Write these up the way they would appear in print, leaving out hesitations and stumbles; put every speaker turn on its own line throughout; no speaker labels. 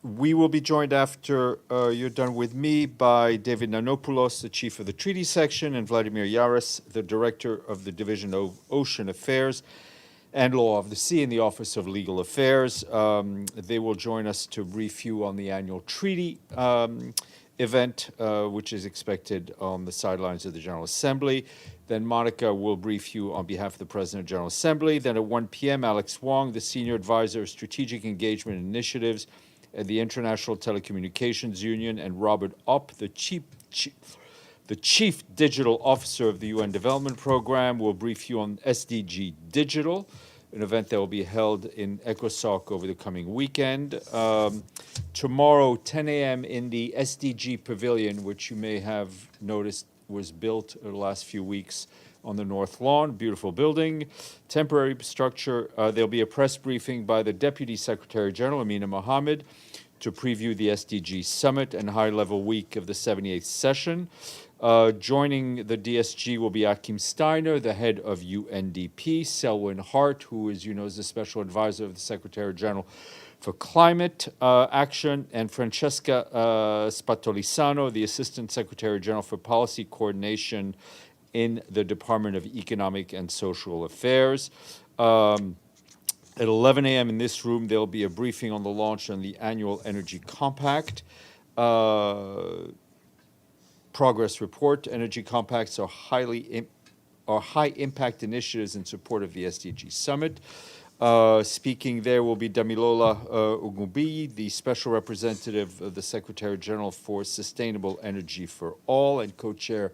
We will be joined after you're done with me by David Nanopoulos, the chief of the treaty section, and Vladimir Yaras, the director of the Division of Ocean Affairs and Law of the Sea in the Office of Legal Affairs. They will join us to brief you on the annual treaty event, which is expected on the sidelines of the General Assembly. Then Monica will brief you on behalf of the President of the General Assembly. Then at 1 p.m., Alex Wong, the Senior Advisor of Strategic Engagement Initiatives at the International Telecommunications Union, and Robert Opp, the Chief Digital Officer of the UN Development Program, will brief you on SDG Digital, an event that will be held in ECOSOC over the coming weekend. Tomorrow, 10 a.m. in the SDG Pavilion, which you may have noticed was built in the last few weeks on the North Lawn, beautiful building, temporary structure. There'll be a press briefing by the Deputy Secretary General, Amina Mohammed, to preview the SDG Summit and high-level week of the 78th session. Joining the DSG will be Achim Steiner, the head of UNDP, Selwyn Hart, who, as you know, is the Special Advisor of the Secretary General for Climate Action, and Francesca Spatolisano, the Assistant Secretary General for Policy Coordination in the Department of Economic and Social Affairs. At 11 a.m. in this room, there'll be a briefing on the launch on the annual Energy Compact. Progress report. Energy compacts are high-impact initiatives in support of the SDG Summit. Speaking there will be Damilola Ogunbiyi, the Special Representative of the Secretary General for Sustainable Energy for All and co-chair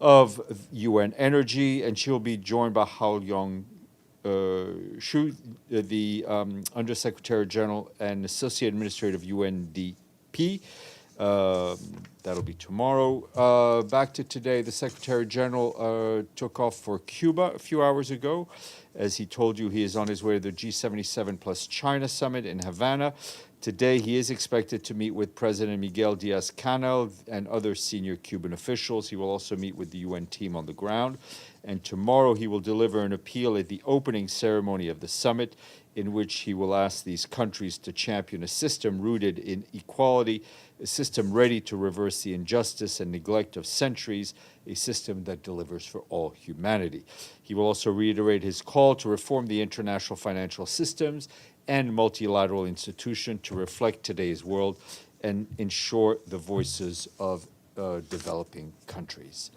of UN Energy, and she'll be joined by Hao Yong Shu, the Undersecretary General and Associate Administrator of UNDP. That'll be tomorrow. Back to today, the Secretary General took off for Cuba a few hours ago. As he told you, he is on his way to the G77+China Summit in Havana. Today, he is expected to meet with President Miguel Diaz-Canel and other senior Cuban officials. He will also meet with the UN team on the ground. And tomorrow, he will deliver an appeal at the opening ceremony of the summit, in which he will ask these countries to champion a system rooted in equality, a system ready to reverse the injustice and neglect of centuries, a system that delivers for all humanity. He will also reiterate his call to reform the international financial systems and multilateral institution to reflect today's world and ensure the voices of developing countries.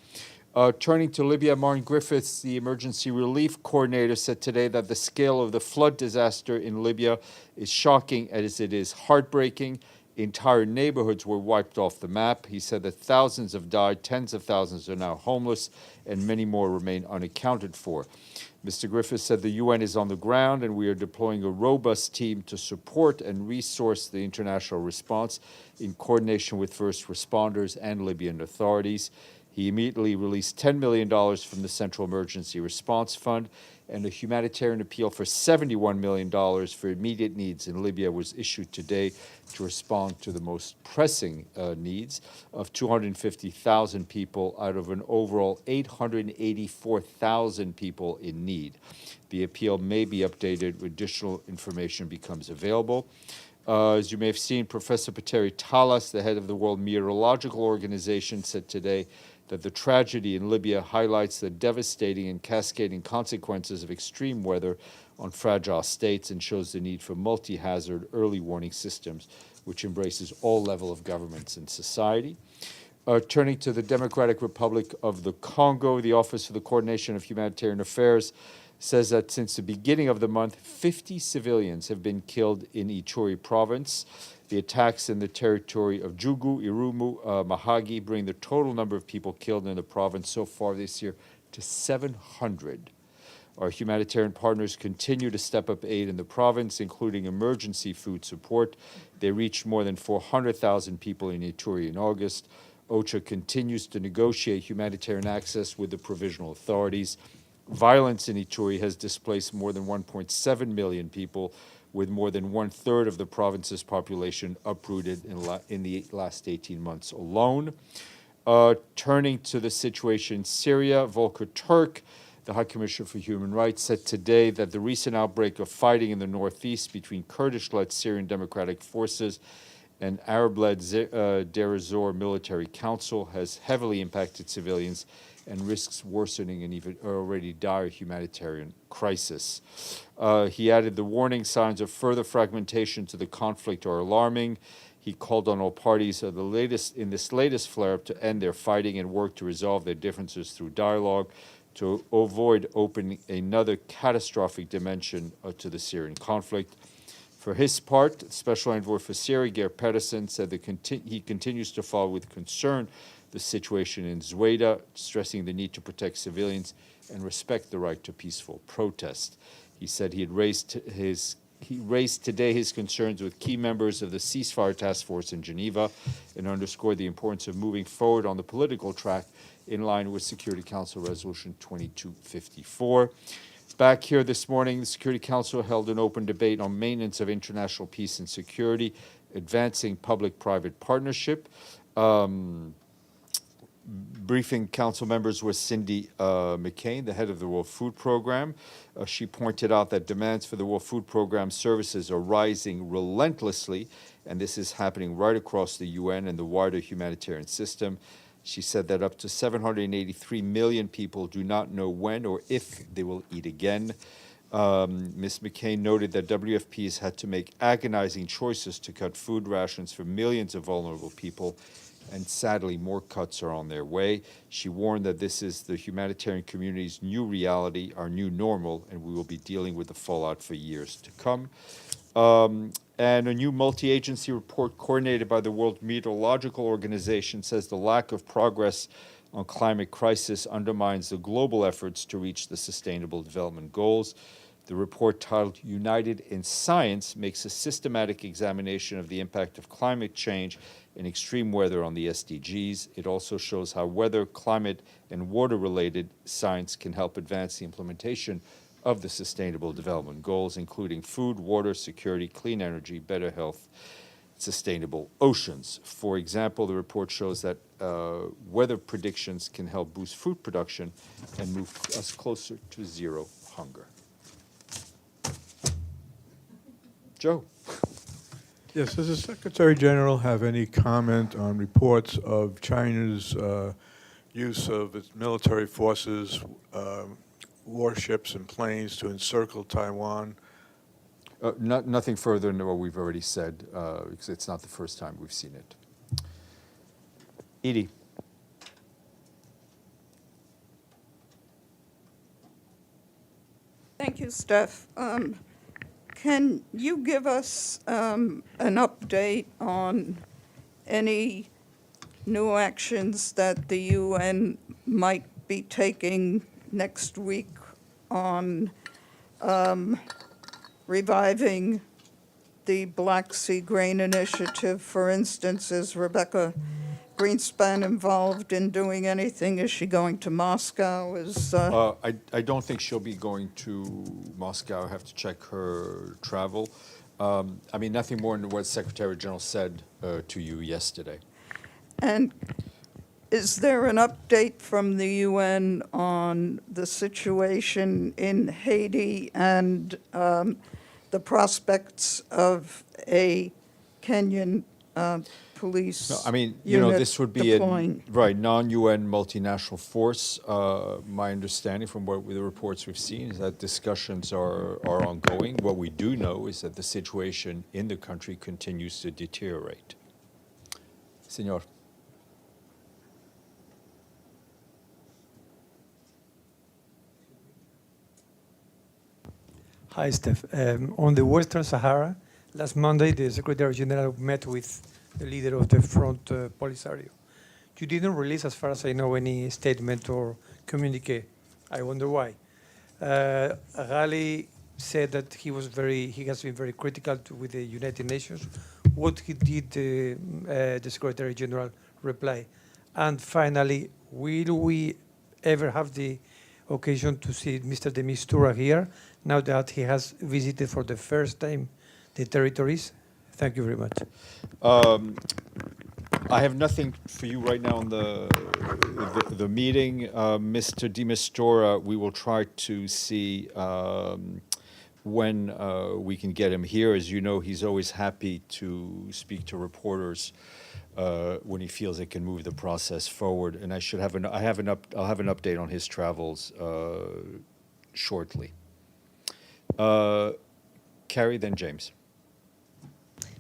Turning to Libya, Martin Griffiths, the emergency relief coordinator, said today that the scale of the flood disaster in Libya is shocking as it is heartbreaking. Entire neighborhoods were wiped off the map. He said that thousands have died, tens of thousands are now homeless, and many more remain unaccounted for. Mr. Griffiths said the UN is on the ground and we are deploying a robust team to support and resource the international response in coordination with first responders and Libyan authorities. He immediately released $10 million from the Central Emergency Response Fund, and a humanitarian appeal for $71 million for immediate needs in Libya was issued today to respond to the most pressing needs of 250,000 people out of an overall 884,000 people in need. The appeal may be updated when additional information becomes available. As you may have seen, Professor Pateri Talas, the head of the World Meteorological Organization, said today that the tragedy in Libya highlights the devastating and cascading consequences of extreme weather on fragile states and shows the need for multi-hazard early warning systems, which embraces all levels of governments and society. Turning to the Democratic Republic of the Congo, the Office for the Coordination of Humanitarian Affairs says that since the beginning of the month, 50 civilians have been killed in Ituri province. The attacks in the territory of Jugu, Irumu, Mahagi bring the total number of people killed in the province so far this year to 700. Our humanitarian partners continue to step up aid in the province, including emergency food support. They reached more than 400,000 people in Ituri in August. OCHA continues to negotiate humanitarian access with the provisional authorities. Violence in Ituri has displaced more than 1.7 million people, with more than one-third of the province's population uprooted in the last 18 months alone. Turning to the situation in Syria, Volker Turk, the High Commissioner for Human Rights, said today that the recent outbreak of fighting in the northeast between Kurdish-led Syrian Democratic Forces an Arab-led Deir ez-Zor military council has heavily impacted civilians and risks worsening an even already dire humanitarian crisis. He added the warning signs of further fragmentation to the conflict are alarming. He called on all parties in this latest flare-up to end their fighting and work to resolve their differences through dialogue to avoid opening another catastrophic dimension to the Syrian conflict. For his part, Special Envoy for Syria, Geir Pedersen, said that he continues to follow with concern the situation in Zueda, stressing the need to protect civilians and respect the right to peaceful protest. He said he raised today his concerns with key members of the ceasefire task force in Geneva and underscored the importance of moving forward on the political track in line with Security Council Resolution 2254. Back here this morning, the Security Council held an open debate on maintenance of international peace and security, advancing public-private partnership. Briefing council members was Cindy McCain, the head of the World Food Program. She pointed out that demands for the World Food Program services are rising relentlessly, and this is happening right across the UN and the wider humanitarian system. She said that up to 783 million people do not know when or if they will eat again. Ms. McCain noted that WFP has had to make agonizing choices to cut food rations for millions of vulnerable people, and sadly, more cuts are on their way. She warned that this is the humanitarian community's new reality, our new normal, and we will be dealing with the fallout for years to come. And a new multi-agency report coordinated by the World Meteorological Organization says the lack of progress on climate crisis undermines the global efforts to reach the Sustainable Development Goals. The report, titled United in Science, makes a systematic examination of the impact of climate change and extreme weather on the SDGs. It also shows how weather, climate, and water-related science can help advance the implementation of the Sustainable Development Goals, including food, water, security, clean energy, better health, sustainable oceans. For example, the report shows that weather predictions can help boost food production and move us closer to zero hunger. Joe.
Yes, does the Secretary General have any comment on reports of China's use of its military forces, warships and planes to encircle Taiwan?
Nothing further than what we've already said, because it's not the first time we've seen it. Edie.
Thank you, Steph. Can you give us an update on any new actions that the UN might be taking next week on reviving the Black Sea Grain Initiative? For instance, is Rebecca Greenspan involved in doing anything? Is she going to Moscow?
I don't think she'll be going to Moscow. I have to check her travel. I mean, nothing more than what Secretary General said to you yesterday.
And is there an update from the UN on the situation in Haiti and the prospects of a Kenyan police
No, I mean,
unit
this would be
deploying?
a non-UN multinational force. My understanding from what the reports we've seen is that discussions are ongoing. What we do know is that the situation in the country continues to deteriorate. Senor.
Hi, Steph. On the Western Sahara, last Monday, the Secretary General met with the leader of the Front Polisario. You didn't release, as far as I know, any statement or communique. I wonder why. Ghali said that he has been very critical with the United Nations. What did the Secretary General reply? And finally, will we ever have the occasion to see Mr. de Mistura here, now that he has visited for the first time the territories? Thank you very much.
I have nothing for you right now on the meeting. Mr. de Mistura, we will try to see when we can get him here. As you know, he's always happy to speak to reporters when he feels it can move the process forward. And I'll have an update on his travels shortly. Carrie, then James.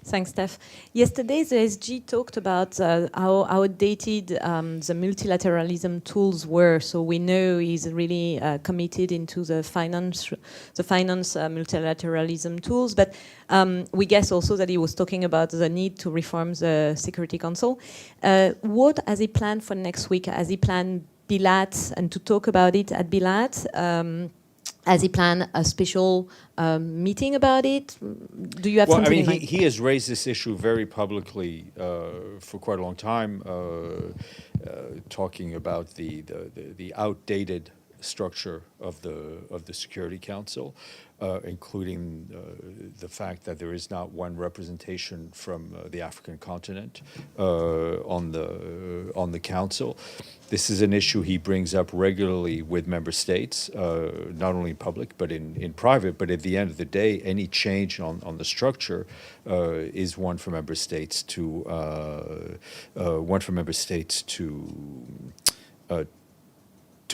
Thanks, Steph. Yesterday, the SG talked about how outdated the multilateralism tools were. So we know he's really committed into the finance multilateralism tools. But we guess also that he was talking about the need to reform the Security Council. What has he planned for next week? Has he planned Bilat and to talk about it at Bilat? Has he planned a special meeting about it? Do you have something in mind?
He has raised this issue very publicly for quite a long time, talking about the outdated structure of the Security Council, including the fact that there is not one representation from the African continent on the council. This is an issue he brings up regularly with member states, not only in public but in private. But at the end of the day, any change on the structure is one for member states to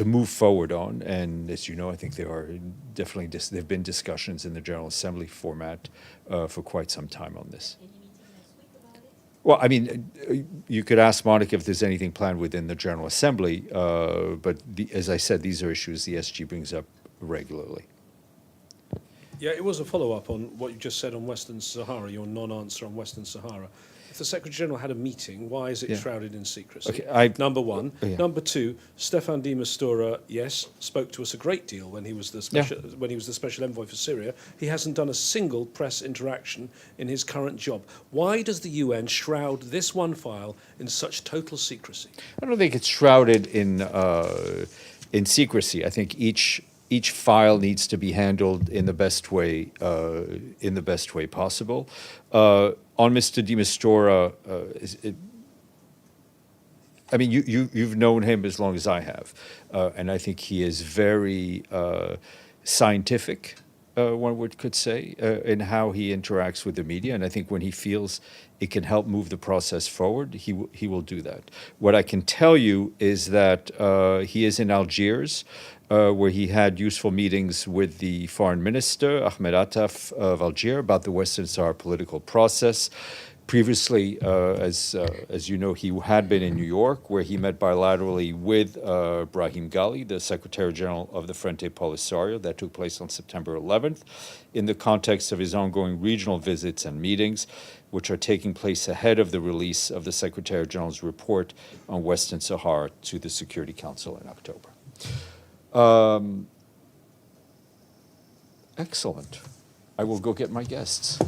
move forward on. And as you know, I think there are definitely there have been discussions in the General Assembly format for quite some time on this.
Any meeting next week about it?
Well, I mean, you could ask Monica if there's anything planned within the General Assembly, but as I said, these are issues the SG brings up regularly.
Yeah, it was a follow-up on what you just said on Western Sahara, your non-answer on Western Sahara. If the Secretary-General had a meeting, why is it shrouded in secrecy?
Okay,
Number one.
Yeah.
Number two, Stéphane de Mistura, yes, spoke to us a great deal when he was the special envoy for Syria. He hasn't done a single press interaction in his current job. Why does the UN shroud this one file in such total secrecy?
I don't think it's shrouded in secrecy. I think each file needs to be handled in the best way possible. On Mr. de Mistura, I mean, you've known him as long as I have, and I think he is very scientific, one could say, in how he interacts with the media. And I think when he feels it can help move the process forward, he will do that. What I can tell you is that he is in Algiers, where he had useful meetings with the foreign minister, Ahmed Attaf of Algiers, about the Western Sahara political process. Previously, as you know, he had been in New York, where he met bilaterally with Brahim Ghali, the Secretary General of the Frente Polisario. That took place on September 11th, in the context of his ongoing regional visits and meetings, which are taking place ahead of the release of the Secretary General's report on Western Sahara to the Security Council in October. Excellent. I will go get my guests.